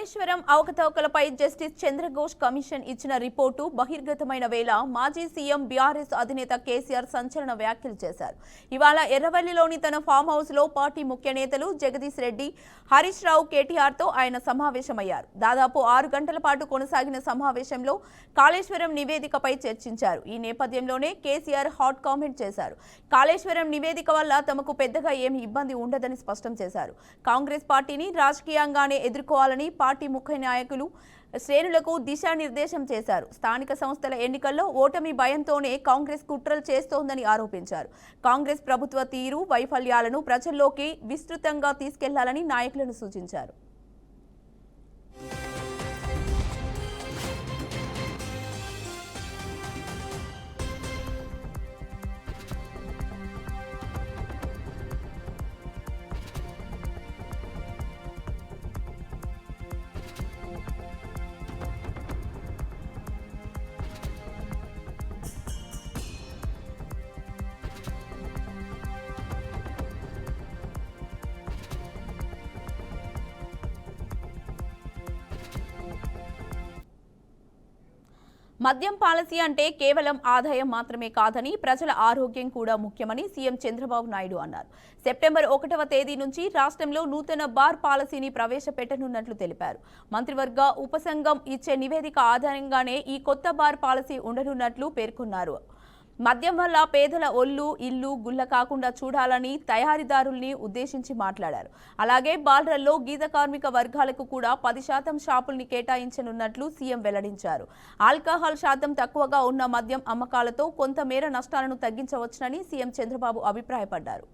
Kaleshwaram అవకతవకలపై justice Chandra Ghose commission ఇచ్చిన report బహిర్గతమైన వేళ మాజీ సీఎం బీఆర్ఎస్ అధినేత కేసీఆర్ సంచలన వ్యాఖ్యలు చేశారు. ఇవాళ ఎర్రవల్లిలోని తన ఫామ్ హౌస్ లో పార్టీ ముఖ్య నేతలు జగదీష్ రెడ్డి, హరీష్ రావు, కేటీఆర్ తో ఆయన సమావేశమయ్యారు. దాదాపు 6 గంటల పాటు కొనసాగిన సమావేశంలో కాళేశ్వరం నివేదికపై చర్చించారు. ఈ నేపథ్యంలోనే కేసీఆర్ హాట్ కామెంట్ చేశారు. కాళేశ్వరం నివేదిక వల్ల తమకు పెద్దగా ఏమీ ఇబ్బంది ఉండదని స్పష్టం చేశారు. కాంగ్రెస్ పార్టీని రాజకీయంగానే ఎదుర్కోవాలని పార్టీ ముఖ్య నాయకులు శ్రేణులకు దిశానిర్దేశం చేశారు. స్థానిక సంస్థల ఎన్నికల్లో ఓటమి భయంతోనే కాంగ్రెస్ కుట్రలు చేస్తోందని ఆరోపించారు. కాంగ్రెస్ ప్రభుత్వ తీరు, వైఫల్యాలను ప్రజల్లోకి విస్తృతంగా తీసుకెళ్లాలని నాయకులను సూచించారు. మద్యం పాలసీ అంటే కేవలం ఆదాయం మాత్రమే కాదని, ప్రజల ఆరోగ్యం కూడా ముఖ్యమని సీఎం చంద్రబాబు నాయుడు అన్నారు. సెప్టెంబర్ 1వ తేదీ నుంచి రాష్ట్రంలో నూతన బార్ పాలసీని ప్రవేశపెట్టనున్నట్లు తెలిపారు. మంత్రివర్గ ఉపసంఘం ఇచ్చే నివేదిక ఆధారంగానే ఈ కొత్త బార్ పాలసీ ఉండనున్నట్లు పేర్కొన్నారు. మద్యం వల్ల పేదల ఒళ్ళు, ఇల్లు గుల్ల కాకుండా చూడాలని తయారీదారుల్ని ఉద్దేశించి మాట్లాడారు. అలాగే బార్లలో గీత కార్మిక వర్గాలకు కూడా 10% షాపుల్ని కేటాయించనున్నట్లు సీఎం వెల్లడించారు. ఆల్కహాల్ శాతం తక్కువగా ఉన్న మద్యం అమ్మకాలతో కొంతమేర నష్టాలను తగ్గించవచ్చునని సీఎం చంద్రబాబు అభిప్రాయపడ్డారు.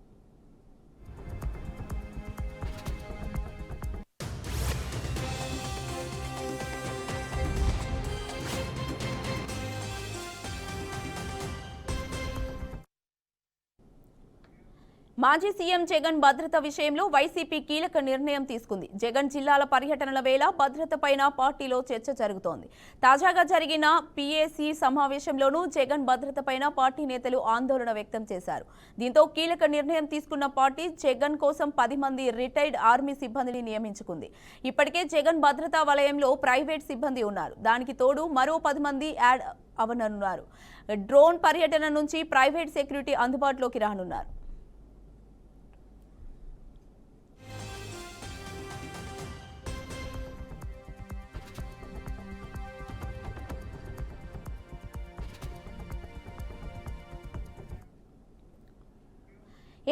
మాజీ సీఎం జగన్ భద్రత విషయంలో వైసీపీ కీలక నిర్ణయం తీసుకుంది. జగన్ జిల్లాల పర్యటనల వేళ భద్రతపైన పార్టీలో చర్చ జరుగుతోంది. తాజాగా జరిగిన పీఏసీ సమావేశంలోనూ జగన్ భద్రతపైన పార్టీ నేతలు ఆందోళన వ్యక్తం చేశారు. దీంతో కీలక నిర్ణయం తీసుకున్న పార్టీ జగన్ కోసం 10 మంది రిటైర్డ్ ఆర్మీ సిబ్బందిని నియమించుకుంది. ఇప్పటికే జగన్ భద్రతా వలయంలో ప్రైవేట్ సిబ్బంది ఉన్నారు. దానికి తోడు మరో 10 మంది యాడ్ అవనున్నారు. డ్రోన్ పర్యటన నుంచి ప్రైవేట్ సెక్యూరిటీ అందుబాటులోకి రానున్నారు.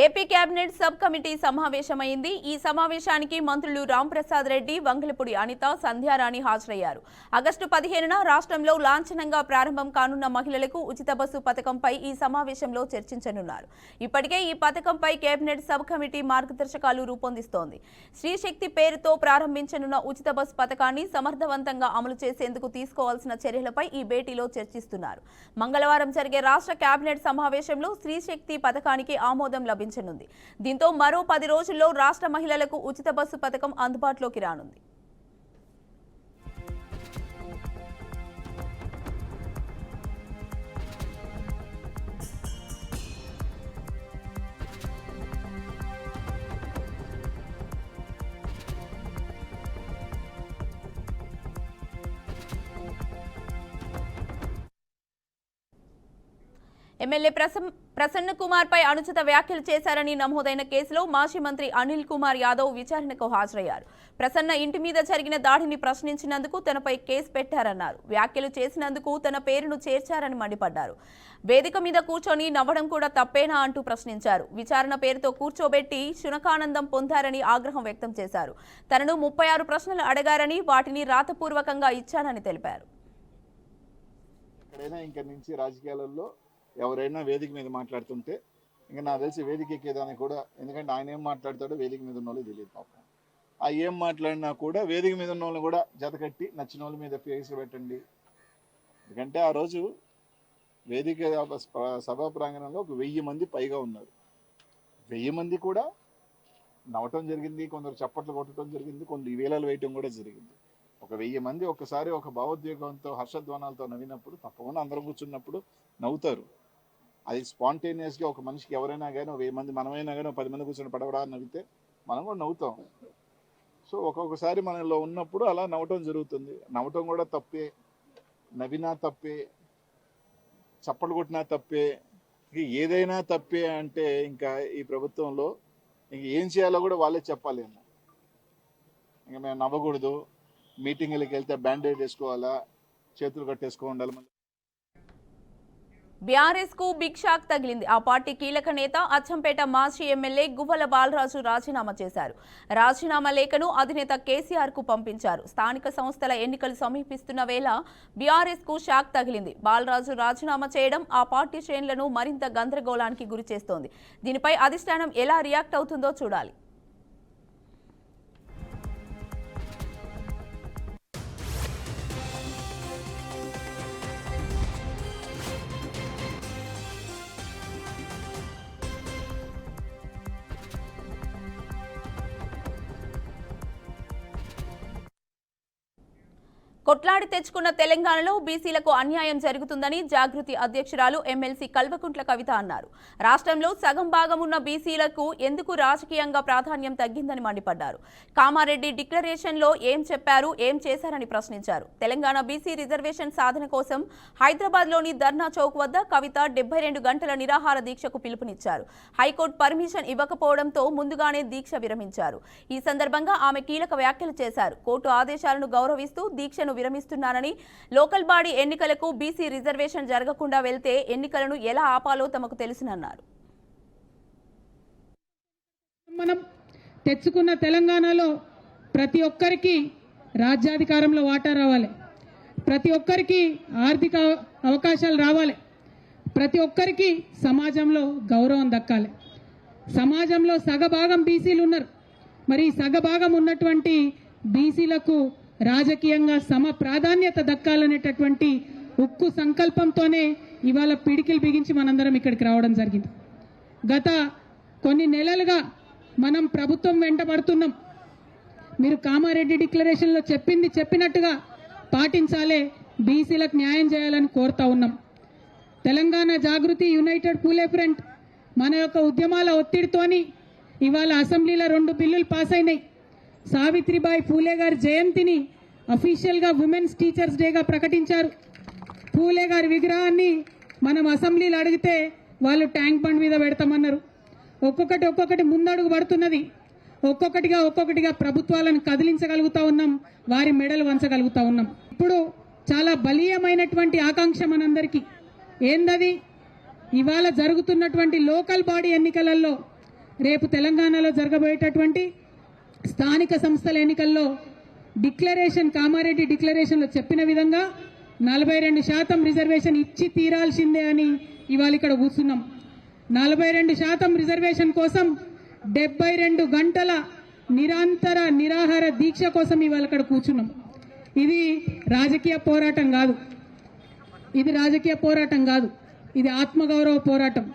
ఏపీ కేబినెట్ సబ్ కమిటీ సమావేశమైంది. ఈ సమావేశానికి మంత్రులు రాంప్రసాద్ రెడ్డి, వంగలపూడి అనిత, సంధ్యారాణి హాజరయ్యారు. ఆగస్టు 15న రాష్ట్రంలో లాంఛనంగా ప్రారంభం కానున్న మహిళలకు ఉచిత బస్సు పథకంపై ఈ సమావేశంలో చర్చించనున్నారు. ఇప్పటికే ఈ పథకంపై కేబినెట్ సబ్ కమిటీ మార్గదర్శకాలు రూపొందిస్తోంది. శ్రీశక్తి పేరుతో ప్రారంభించనున్న ఉచిత బస్సు పథకాన్ని సమర్థవంతంగా అమలు చేసేందుకు తీసుకోవాల్సిన చర్యలపై ఈ భేటీలో చర్చిస్తున్నారు. మంగళవారం జరిగే రాష్ట్ర కేబినెట్ సమావేశంలో శ్రీశక్తి పథకానికి ఆమోదం లభించనుంది. దీంతో మరో 10 రోజుల్లో రాష్ట్ర మహిళలకు ఉచిత బస్సు పథకం అందుబాటులోకి రానుంది. ఎమ్మెల్యే ప్రసన్న కుమార్ పై అనుచిత వ్యాఖ్యలు చేశారని నమోదైన కేసులో మాజీ మంత్రి అనిల్ కుమార్ యాదవ్ విచారణకు హాజరయ్యారు. ప్రసన్న ఇంటి మీద జరిగిన దాడిని ప్రశ్నించినందుకు తనపై కేసు పెట్టారన్నారు. వ్యాఖ్యలు చేసినందుకు తన పేరును చేర్చారని మండిపడ్డారు. వేదిక మీద కూర్చొని నవ్వడం కూడా తప్పేనా అంటూ ప్రశ్నించారు. విచారణ పేరుతో కూర్చోబెట్టి శునకానందం పొందారని ఆగ్రహం వ్యక్తం చేశారు. తనను 36 ప్రశ్నలు అడిగారని, వాటిని రాతపూర్వకంగా ఇచ్చానని తెలిపారు. ఎవరైనా వేదిక మీద మాట్లాడుతుంటే ఇంకా నాకు తెలిసి వేదిక ఎక్కేదానికి కూడా, ఎందుకంటే ఆయన ఏం మాట్లాడతాడో వేదిక మీద ఉన్న వాళ్ళు తెలియదు పాపం. ఆ ఏం మాట్లాడినా కూడా వేదిక మీద ఉన్న వాళ్ళని కూడా జతకట్టి నచ్చిన వాళ్ళ మీద కేసులు పెట్టండి. ఎందుకంటే ఆ రోజు వేదిక సభా ప్రాంగణంలో ఒక 1000 మంది పైగా ఉన్నారు. 1000 మంది కూడా నవ్వటం జరిగింది, కొందరు చప్పట్లు కొట్టడం జరిగింది, కొన్ని వేలాలు వేయటం కూడా జరిగింది. ఒక 1000 మంది ఒక్కసారి ఒక భావోద్వేగంతో హర్షధ్వానాలతో నవ్వినప్పుడు తప్పకుండా అందరం కూర్చున్నప్పుడు నవ్వుతారు. అది స్పాంటేనియస్గా ఒక మనిషికి ఎవరైనా కానీ 1000 మంది మనమైనా కానీ 10 మంది కూర్చొని పడవడా నవ్వితే మనం కూడా నవ్వుతాం. సో ఒక్కొక్కసారి మనలో ఉన్నప్పుడు అలా నవ్వటం జరుగుతుంది. నవ్వటం కూడా తప్పే, నవ్వినా తప్పే, చప్పట్లు కొట్టినా తప్పే, ఏదైనా తప్పే అంటే ఇంకా ఈ ప్రభుత్వంలో ఇంక ఏం చేయాలో కూడా వాళ్ళే చెప్పాలేమో. ఇంకా మేము నవ్వకూడదు, మీటింగ్లకి వెళ్తే బ్యాండేడ్ వేసుకోవాలా, చేతులు కట్టేసుకో ఉండాలి. బీఆర్ఎస్ కు బిగ్ షాక్ తగిలింది. ఆ పార్టీ కీలక నేత అచ్చంపేట మాజీ ఎమ్మెల్యే గువ్వల బాలరాజు రాజీనామా చేశారు. రాజీనామా లేఖను అధినేత కేసీఆర్ కు పంపించారు. స్థానిక సంస్థల ఎన్నికలు సమీపిస్తున్న వేళ బీఆర్ఎస్ కు షాక్ తగిలింది. బాలరాజు రాజీనామా చేయడం ఆ పార్టీ శ్రేణులను మరింత గందరగోళానికి గురిచేస్తోంది. దీనిపై అధిష్టానం ఎలా రియాక్ట్ అవుతుందో చూడాలి. కొట్లాడి తెచ్చుకున్న తెలంగాణలో బీసీలకు అన్యాయం జరుగుతుందని జాగృతి అధ్యక్షురాలు ఎమ్మెల్సీ కల్వకుంట్ల కవిత అన్నారు. రాష్ట్రంలో సగం భాగం ఉన్న బీసీలకు ఎందుకు రాజకీయంగా ప్రాధాన్యం తగ్గిందని మండిపడ్డారు. కామారెడ్డి డిక్లరేషన్లో ఏం చెప్పారు, ఏం చేశారని ప్రశ్నించారు. తెలంగాణ బీసీ రిజర్వేషన్ సాధన కోసం హైదరాబాద్లోని ధర్నా చౌక్ వద్ద కవిత 72 గంటల నిరాహార దీక్షకు పిలుపునిచ్చారు. హైకోర్టు పర్మిషన్ ఇవ్వకపోవడంతో ముందుగానే దీక్ష విరమించారు. ఈ సందర్భంగా ఆమె కీలక వ్యాఖ్యలు చేశారు. కోర్టు ఆదేశాలను గౌరవిస్తూ దీక్షను విరమిస్తున్నానని, లోకల్ బాడీ ఎన్నికలకు బీసీ రిజర్వేషన్ జరగకుండా వెళ్తే ఎన్నికలను ఎలా ఆపాలో తమకు తెలుసునన్నారు. మనం తెచ్చుకున్న తెలంగాణలో ప్రతి ఒక్కరికి రాజ్యాధికారంలో వాటా రావాలి, ప్రతి ఒక్కరికి ఆర్థిక అవకాశాలు రావాలి, ప్రతి ఒక్కరికి సమాజంలో గౌరవం దక్కాలి. సమాజంలో సగభాగం బీసీలు ఉన్నారు. మరి సగభాగం ఉన్నటువంటి బీసీలకు రాజకీయంగా సమ ప్రాధాన్యత దక్కాలనేటటువంటి ఉక్కు సంకల్పంతోనే ఇవాళ పిడికిలు బిగించి మనందరం ఇక్కడికి రావడం జరిగింది. గత కొన్ని నెలలుగా మనం ప్రభుత్వం వెంట పడుతున్నాం. మీరు కామారెడ్డి డిక్లరేషన్లో చెప్పింది చెప్పినట్టుగా పాటించాలే, బీసీలకు న్యాయం చేయాలని కోరుతా ఉన్నాం. తెలంగాణ జాగృతి, యునైటెడ్ పూలే ఫ్రంట్ మన యొక్క ఉద్యమాల ఒత్తిడితోని ఇవాళ అసెంబ్లీలో 2 బిల్లులు పాస్ అయినాయి. సావిత్రిబాయి పూలే గారి జయంతిని అఫీషియల్గా ఉమెన్స్ టీచర్స్ డేగా ప్రకటించారు. పూలే గారి విగ్రహాన్ని మనం అసెంబ్లీలో అడిగితే వాళ్ళు ట్యాంక్ బండ్ మీద పెడతామన్నారు. ఒక్కొక్కటి ముందడుగు పడుతున్నది. ఒక్కొక్కటిగా ప్రభుత్వాలను కదిలించగలుగుతా ఉన్నాం, వారి మెడలు వంచగలుగుతా ఉన్నాం. ఇప్పుడు చాలా బలీయమైనటువంటి ఆకాంక్ష మనందరికీ. ఏందది? ఇవాళ జరుగుతున్నటువంటి లోకల్ బాడీ ఎన్నికలలో, రేపు తెలంగాణలో జరగబోయేటటువంటి స్థానిక సంస్థల ఎన్నికల్లో డిక్లరేషన్, కామారెడ్డి డిక్లరేషన్లో చెప్పిన విధంగా 42% రిజర్వేషన్ ఇచ్చి తీరాల్సిందే అని ఇవాళ ఇక్కడ కూర్చున్నాం. 42% రిజర్వేషన్ కోసం 72 గంటల నిరంతర నిరాహార దీక్ష కోసం ఇవాళ ఇక్కడ కూర్చున్నాం. ఇది రాజకీయ పోరాటం కాదు, ఇది ఆత్మగౌరవ పోరాటం.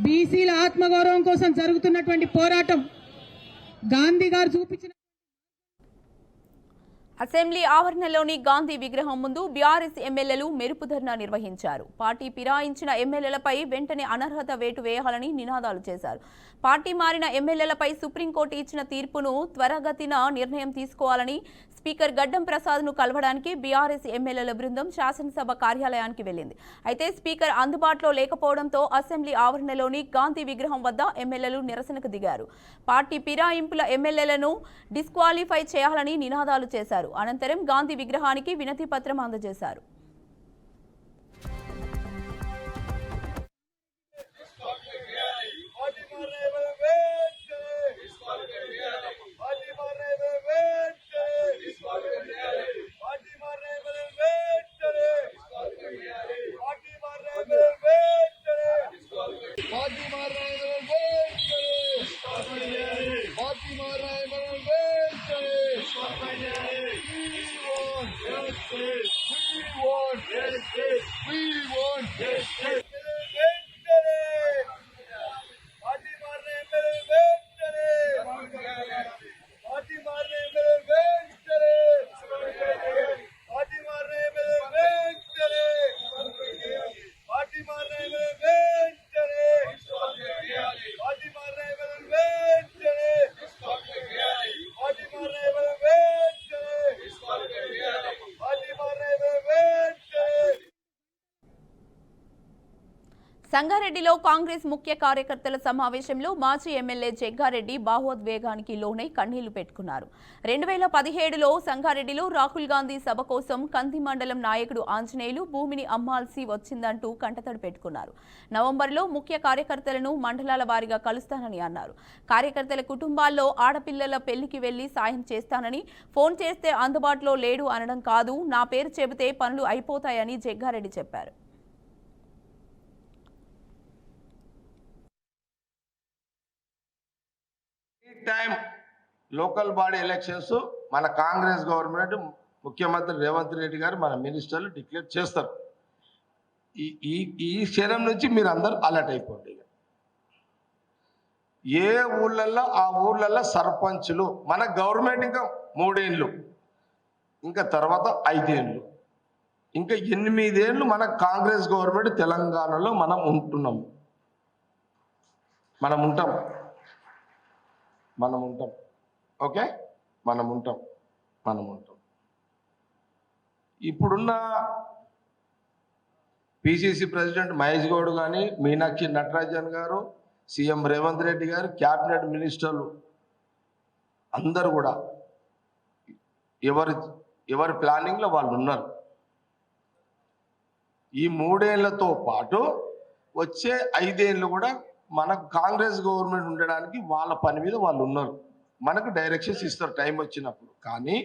బీసీల ఆత్మగౌరవం కోసం జరుగుతున్నటువంటి పోరాటం. గాంధీ గారు చూపించిన అసెంబ్లీ ఆవరణలోని గాంధీ విగ్రహం ముందు బీఆర్ఎస్ ఎమ్మెల్యేలు మెరుపు ధర్నా నిర్వహించారు. పార్టీ ఫిరాయించిన ఎమ్మెల్యేలపై వెంటనే అనర్హత వేటు వేయాలని నినాదాలు చేశారు. పార్టీ మారిన ఎమ్మెల్యేలపై సుప్రీంకోర్టు ఇచ్చిన తీర్పును త్వరగతిన నిర్ణయం తీసుకోవాలని స్పీకర్ గడ్డం ప్రసాద్ను కలవడానికి బీఆర్ఎస్ ఎమ్మెల్యేల బృందం శాసనసభ కార్యాలయానికి వెళ్లింది. అయితే స్పీకర్ అందుబాటులో లేకపోవడంతో అసెంబ్లీ ఆవరణలోని గాంధీ విగ్రహం వద్ద ఎమ్మెల్యేలు నిరసనకు దిగారు. పార్టీ ఫిరాయింపుల ఎమ్మెల్యేలను డిస్క్వాలిఫై చేయాలని నినాదాలు చేశారు. అనంతరం గాంధీ విగ్రహానికి వినతి పత్రం అందజేశారు. సంగారెడ్డిలో కాంగ్రెస్ ముఖ్య కార్యకర్తల సమావేశంలో మాజీ ఎమ్మెల్యే జగ్గారెడ్డి భావోద్వేగానికి లోనై కన్నీళ్లు పెట్టుకున్నారు. 2017లో సంగారెడ్డిలో రాహుల్ గాంధీ సభ కోసం కంది మండలం నాయకుడు ఆంజనేయులు భూమిని అమ్మాల్సి వచ్చిందంటూ కంటతడి పెట్టుకున్నారు. నవంబర్లో ముఖ్య కార్యకర్తలను మండలాల వారీగా కలుస్తానని అన్నారు. కార్యకర్తల కుటుంబాల్లో ఆడపిల్లల పెళ్లికి వెళ్లి సాయం చేస్తానని, ఫోన్ చేస్తే అందుబాటులో లేడు అనడం కాదు, నా పేరు చెబితే పనులు అయిపోతాయని జగ్గారెడ్డి చెప్పారు. టైం లోకల్ బాడీ ఎలక్షన్స్ మన కాంగ్రెస్ గవర్నమెంట్ ముఖ్యమంత్రి రేవంత్ రెడ్డి గారు మన మినిస్టర్లు డిక్లేర్ చేస్తారు. ఈ క్షణం నుంచి మీరు అందరూ అలర్ట్ అయిపోండి. ఏ ఊళ్ళల్లో ఆ ఊళ్ళల్లో సర్పంచులు మన గవర్నమెంట్ ఇంకా 3 ఏళ్ళు, ఇంకా తర్వాత 5 ఏళ్ళు, ఇంకా 8 ఏళ్ళు మన కాంగ్రెస్ గవర్నమెంట్ తెలంగాణలో మనం ఉంటున్నాం. మనం ఉంటాం ఓకే, మనం ఉంటాం. ఇప్పుడున్న పిసిసి ప్రెసిడెంట్ మహేష్ గౌడ్ కానీ, మీనాక్షి నటరాజన్ గారు, సీఎం రేవంత్ రెడ్డి గారు, క్యాబినెట్ మినిస్టర్లు అందరూ కూడా ఎవరి ప్లానింగ్లో వాళ్ళు ఉన్నారు. ఈ 3 ఏళ్లతో పాటు వచ్చే 5 ఏళ్ళు కూడా మన కాంగ్రెస్ గవర్నమెంట్ ఉండడానికి వాళ్ళ పని మీద వాళ్ళు ఉన్నారు. మనకు డైరెక్షన్స్ ఇస్తారు టైం వచ్చినప్పుడు. కానీ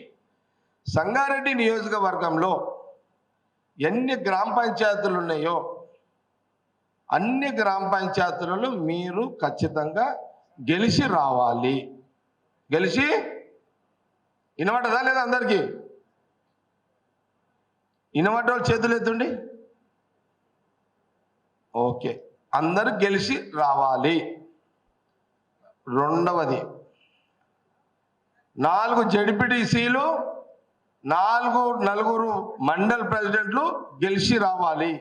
సంగారెడ్డి నియోజకవర్గంలో ఎన్ని గ్రామ పంచాయతీలు ఉన్నాయో అన్ని గ్రామ పంచాయతీలలో మీరు ఖచ్చితంగా గెలిచి రావాలి. గెలిచి వినబడదా లేదా? అందరికీ వినబడ్డ చేతులు ఎత్తండి. ఓకే, అందరూ గెలిచి రావాలి. రెండవది, 4 జడ్పీటీసీలు, 4 మండల్ ప్రెసిడెంట్లు గెలిచి రావాలి.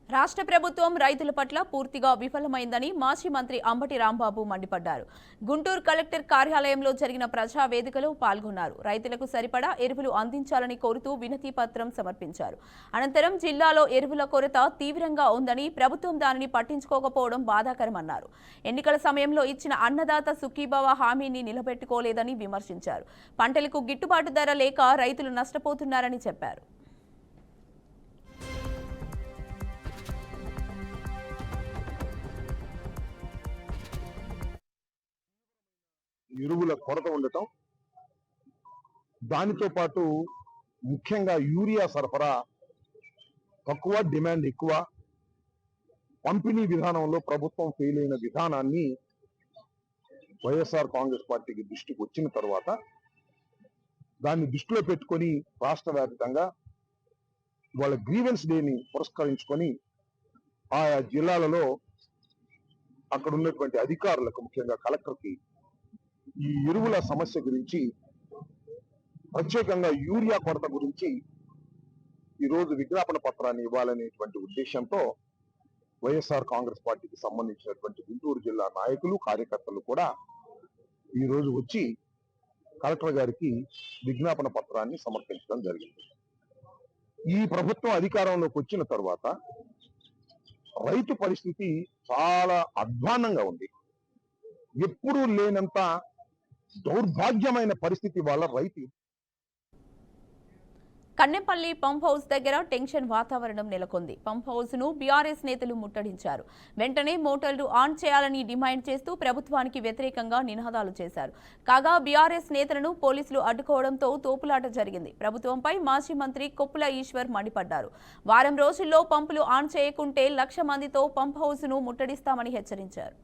రాష్ట్ర ప్రభుత్వం రైతుల పట్ల పూర్తిగా విఫలమైందని మాజీ మంత్రి అంబటి రాంబాబు మండిపడ్డారు. గుంటూరు కలెక్టర్ కార్యాలయంలో జరిగిన ప్రజా వేదికలో పాల్గొన్నారు. రైతులకు సరిపడా ఎరువులు అందించాలని కోరుతూ వినతి పత్రం సమర్పించారు. అనంతరం జిల్లాలో ఎరువుల కొరత తీవ్రంగా ఉందని, ప్రభుత్వం దానిని పట్టించుకోకపోవడం బాధాకరమన్నారు. ఎన్నికల సమయంలో ఇచ్చిన అన్నదాత సుఖీభవ హామీని నిలబెట్టుకోలేదని విమర్శించారు. పంటలకు గిట్టుబాటు ధర లేక రైతులు నష్టపోతున్నారని చెప్పారు. ఎరువుల కొరత ఉండటం, దానితో పాటు ముఖ్యంగా యూరియా సరఫరా తక్కువ, డిమాండ్ ఎక్కువ, పంపిణీ విధానంలో ప్రభుత్వం ఫెయిల్ అయిన విధానాన్ని వైఎస్ఆర్ కాంగ్రెస్ పార్టీకి దృష్టికి వచ్చిన తర్వాత దాన్ని దృష్టిలో పెట్టుకొని రాష్ట్ర వ్యాప్తంగా వాళ్ళ గ్రీవెన్స్ డేని పురస్కరించుకొని ఆయా జిల్లాలలో అక్కడ ఉన్నటువంటి అధికారులకు, ముఖ్యంగా కలెక్టర్కి ఈ ఎరువుల సమస్య గురించి, ప్రత్యేకంగా యూరియా కొరత గురించి ఈరోజు విజ్ఞాపన పత్రాన్ని ఇవ్వాలనేటువంటి ఉద్దేశంతో వైఎస్ఆర్ కాంగ్రెస్ పార్టీకి సంబంధించినటువంటి గుంటూరు జిల్లా నాయకులు, కార్యకర్తలు కూడా ఈరోజు వచ్చి కలెక్టర్ గారికి విజ్ఞాపన పత్రాన్ని సమర్పించడం జరిగింది. ఈ ప్రభుత్వం అధికారంలోకి వచ్చిన తర్వాత రైతు పరిస్థితి చాలా అధ్వాన్నంగా ఉంది. ఎప్పుడూ లేనంత దౌర్భాగ్యమైన పరిస్థితి వల్ల రైతు. కన్నెపల్లి పంప్ హౌస్ దగ్గర టెన్షన్ వాతావరణం నెలకొంది. పంప్ హౌస్ ను బీఆర్ఎస్ నేతలు ముట్టడించారు. వెంటనే మోటార్లు ఆన్ చేయాలని డిమాండ్ చేస్తూ ప్రభుత్వానికి వ్యతిరేకంగా నినాదాలు చేశారు. కాగా బీఆర్ఎస్ నేతలను పోలీసులు అడ్డుకోవడంతో తోపులాట జరిగింది. ప్రభుత్వంపై మాజీ మంత్రి కొప్పుల ఈశ్వర్ మండిపడ్డారు. వారం రోజుల్లో పంపులు ఆన్ చేయకుంటే 1,00,000 మందితో పంప్ హౌస్ ను ముట్టడిస్తామని హెచ్చరించారు.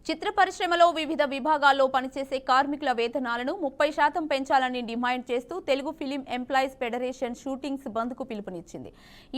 చిత్ర పరిశ్రమలో వివిధ విభాగాల్లో పనిచేసే కార్మికుల వేతనాలను 30% పెంచాలని డిమాండ్ చేస్తూ Telugu film employees federation shootings బంద్కు పిలుపునిచ్చింది.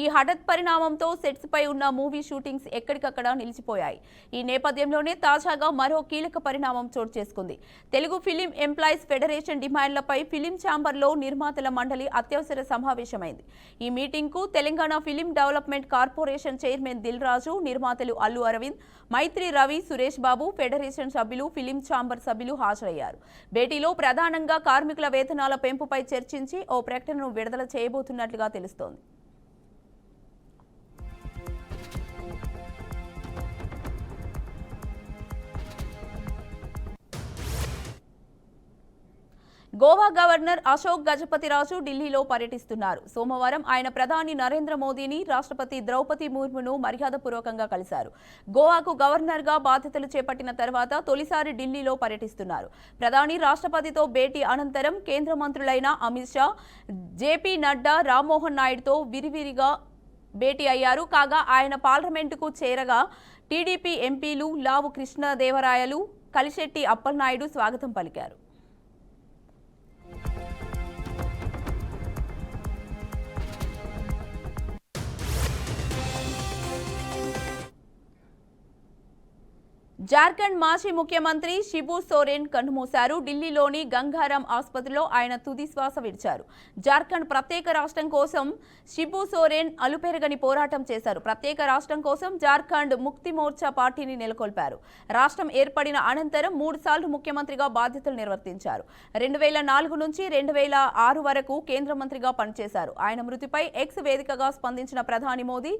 ఈ హఠాత్ పరిణామంతో సెట్స్ పై ఉన్న మూవీ షూటింగ్స్ ఎక్కడికక్కడ నిలిచిపోయాయి. ఈ నేపథ్యంలోనే తాజాగా మరో కీలక పరిణామం చోటు చేసుకుంది. తెలుగు ఫిలిం ఎంప్లాయీస్ ఫెడరేషన్ డిమాండ్లపై ఫిలిం ఛాంబర్లో నిర్మాతల మండలి అత్యవసర సమావేశమైంది. ఈ మీటింగ్కు Telangana film development corporation chairman Dil Raju, నిర్మాతలు అల్లు అరవింద్, మైత్రి రవి, సురేష్ బాబు, ఫెడరేషన్ సభ్యులు, ఫిలిం ఛాంబర్ సభ్యులు హాజరయ్యారు. భేటీలో ప్రధానంగా కార్మికుల వేతనాల పెంపుపై చర్చించి ఓ ప్రకటనను విడుదల చేయబోతున్నట్లుగా తెలుస్తోంది. గోవా గవర్నర్ అశోక్ గజపతిరాజు ఢిల్లీలో పర్యటిస్తున్నారు. సోమవారం ఆయన ప్రధాని నరేంద్ర మోదీని, రాష్ట్రపతి ద్రౌపది ముర్మును మర్యాదపూర్వకంగా కలిశారు. గోవాకు గవర్నర్గా బాధ్యతలు చేపట్టిన తర్వాత తొలిసారి ఢిల్లీలో పర్యటిస్తున్నారు. ప్రధాని, రాష్ట్రపతితో భేటీ అనంతరం కేంద్ర మంత్రులైన అమిత్ షా, జేపీ నడ్డా, రామ్మోహన్ నాయుడుతో విరివిరిగా భేటీ అయ్యారు. కాగా ఆయన పార్లమెంటుకు చేరగా టీడీపీ ఎంపీలు లావు కృష్ణదేవరాయలు, కలిశెట్టి అప్పలనాయుడు స్వాగతం పలికారు. జార్ఖండ్ మాజీ ముఖ్యమంత్రి శిబు సోరెన్ కన్నుమూశారు. ఢిల్లీలోని గంగారాం ఆసుపత్రిలో ఆయన తుది శ్వాస విడిచారు. జార్ఖండ్ ప్రత్యేక రాష్ట్రం కోసం శిబు సోరెన్ అలుపెరగని పోరాటం చేశారు. ప్రత్యేక రాష్ట్రం కోసం జార్ఖండ్ ముక్తి మోర్చా పార్టీని నెలకొల్పారు. రాష్ట్రం ఏర్పడిన అనంతరం 3 సార్లు ముఖ్యమంత్రిగా బాధ్యతలు నిర్వర్తించారు. 2004 నుంచి 2006 వరకు కేంద్ర మంత్రిగా పనిచేశారు. ఆయన మృతిపై ఎక్స్ వేదికగా స్పందించిన ప్రధాని మోదీ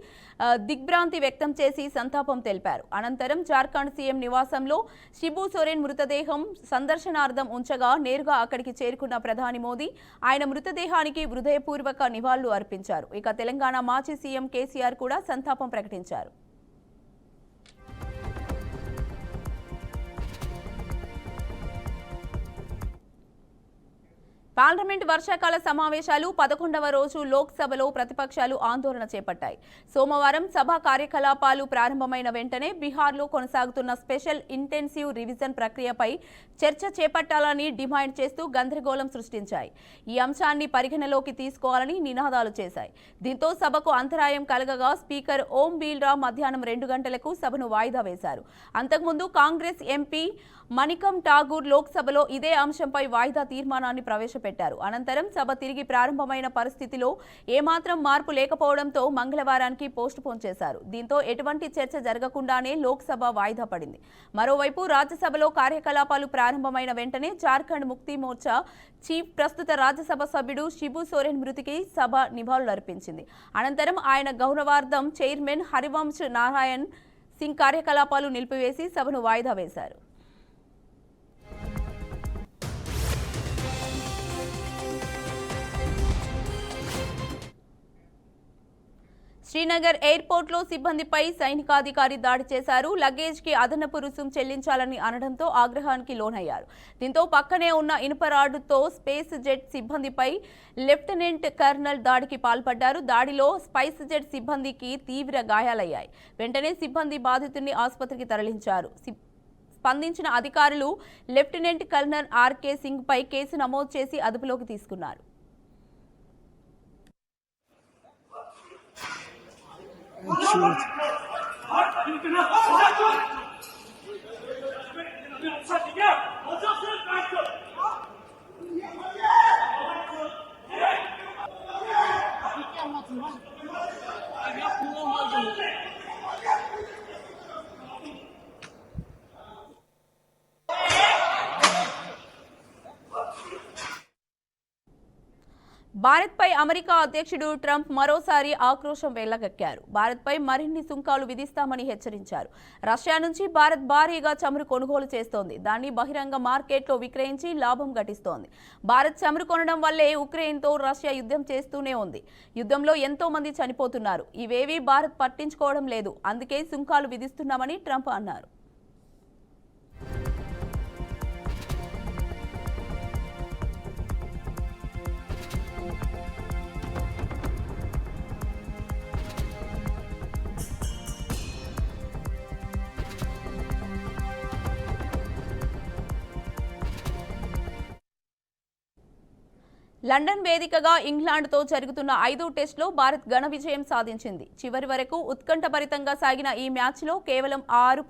దిగ్భ్రాంతి వ్యక్తం చేసి సంతాపం తెలిపారు. అనంతరం జార్ఖండ్ సీఎం నివాసంలో శిబు సోరెన్ మృతదేహం సందర్శనార్థం ఉంచగా నేరుగా అక్కడికి చేరుకున్న ప్రధాని మోదీ ఆయన మృతదేహానికి హృదయపూర్వక నివాళులు అర్పించారు. ఇక తెలంగాణ మాజీ సీఎం కేసీఆర్ కూడా సంతాపం ప్రకటించారు. పార్లమెంట్ వర్షాకాల సమావేశాలు 11వ రోజు లోక్సభలో ప్రతిపక్షాలు ఆందోళన చేపట్టాయి. సోమవారం సభ కార్యకలాపాలు ప్రారంభమైన వెంటనే బీహార్లో కొనసాగుతున్న స్పెషల్ ఇంటెన్సివ్ రివిజన్ ప్రక్రియపై చర్చ చేపట్టాలని డిమాండ్ చేస్తూ గందరగోళం సృష్టించాయి. ఈ అంశాన్ని పరిగణలోకి తీసుకోవాలని నినాదాలు చేశాయి. దీంతో సభకు అంతరాయం కలగగా స్పీకర్ ఓం బిర్లా మధ్యాహ్నం 2 గంటలకు సభను వాయిదా వేశారు. అంతకుముందు కాంగ్రెస్ ఎంపీ మణికం ఠాగూర్ లోక్సభలో ఇదే అంశంపై వాయిదా తీర్మానాన్ని ప్రవేశపెట్టారు. అనంతరం సభ తిరిగి ప్రారంభమైన పరిస్థితిలో ఏమాత్రం మార్పు లేకపోవడంతో మంగళవారానికి పోస్టుపోన్ చేశారు. దీంతో ఎటువంటి చర్చ జరగకుండానే లోక్సభ వాయిదా పడింది. మరోవైపు రాజ్యసభలో కార్యకలాపాలు ప్రారంభమైన వెంటనే జార్ఖండ్ ముక్తి మోర్చా చీఫ్ ప్రస్తుత రాజ్యసభ సభ్యుడు శిబు సోరెన్ మృతికి సభ నివాళులర్పించింది. అనంతరం ఆయన గౌరవార్థం చైర్మన్ హరివంశ్ నారాయణ్ సింగ్ కార్యకలాపాలు నిలిపివేసి సభను వాయిదా వేశారు. శ్రీనగర్ ఎయిర్పోర్ట్లో సిబ్బందిపై సైనికాధికారి దాడి చేశారు. లగేజ్కి అదనపు రుసుం చెల్లించాలని అనడంతో ఆగ్రహానికి లోనయ్యారు. దీంతో పక్కనే ఉన్న ఇనుప రాడ్డుతో స్పైస్ జెట్ సిబ్బందిపై లెఫ్టినెంట్ కర్నల్ దాడికి పాల్పడ్డారు. దాడిలో స్పైస్ జెట్ సిబ్బందికి తీవ్ర గాయాలయ్యాయి. వెంటనే సిబ్బంది బాధితుడిని ఆసుపత్రికి తరలించారు. స్పందించిన అధికారులు లెఫ్టినెంట్ కర్నల్ ఆర్కే సింగ్ పై కేసు నమోదు చేసి అదుపులోకి తీసుకున్నారు. భారత్పై అమెరికా అధ్యక్షుడు ట్రంప్ మరోసారి ఆక్రోశం వెళ్లగక్కారు. భారత్పై మరిన్ని సుంకాలు విధిస్తామని హెచ్చరించారు. రష్యా నుంచి భారత్ భారీగా చమురు కొనుగోలు చేస్తోంది. దాన్ని బహిరంగ మార్కెట్లో విక్రయించి లాభం గటిస్తోంది. భారత్ చమురు కొనడం వల్లే ఉక్రెయిన్తో రష్యా యుద్ధం చేస్తూనే ఉంది. యుద్ధంలో ఎంతో మంది చనిపోతున్నారు. ఇవేవీ భారత్ పట్టించుకోవడం లేదు. అందుకే సుంకాలు విధిస్తున్నామని ట్రంప్ అన్నారు. లండన్ వేదికగా ఇంగ్లాండ్తో జరుగుతున్న 5వ టెస్టులో భారత్ ఘన విజయం సాధించింది. చివరి వరకు ఉత్కంఠభరితంగా సాగిన ఈ మ్యాచ్లో కేవలం 6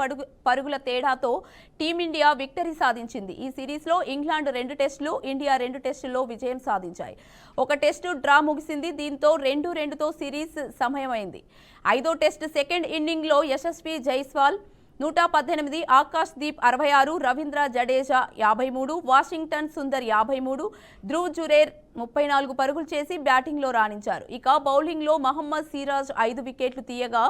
పరుగుల తేడాతో టీమిండియా విక్టరీ సాధించింది. ఈ సిరీస్లో ఇంగ్లాండ్ 2 టెస్టులు, ఇండియా 2 టెస్టుల్లో విజయం సాధించాయి. ఒక టెస్టు డ్రా ముగిసింది. దీంతో 2-2తో సిరీస్ సమయమైంది. 5వ టెస్టు సెకండ్ ఇన్నింగ్లో యశస్వి జైస్వాల్ 118, ఆకాష్ దీప్ 66, రవీంద్ర జడేజా 53, వాషింగ్టన్ సుందర్ 53, ధ్రువ్ జురేర్ 34 పరుగులు చేసి బ్యాటింగ్లో రాణించారు. ఇక బౌలింగ్లో మహమ్మద్ సిరాజ్ 5 వికెట్లు తీయగా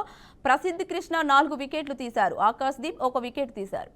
ప్రసిద్ధ్ కృష్ణ 4 వికెట్లు తీశారు. ఆకాష్ దీప్ 1 వికెట్ తీశారు.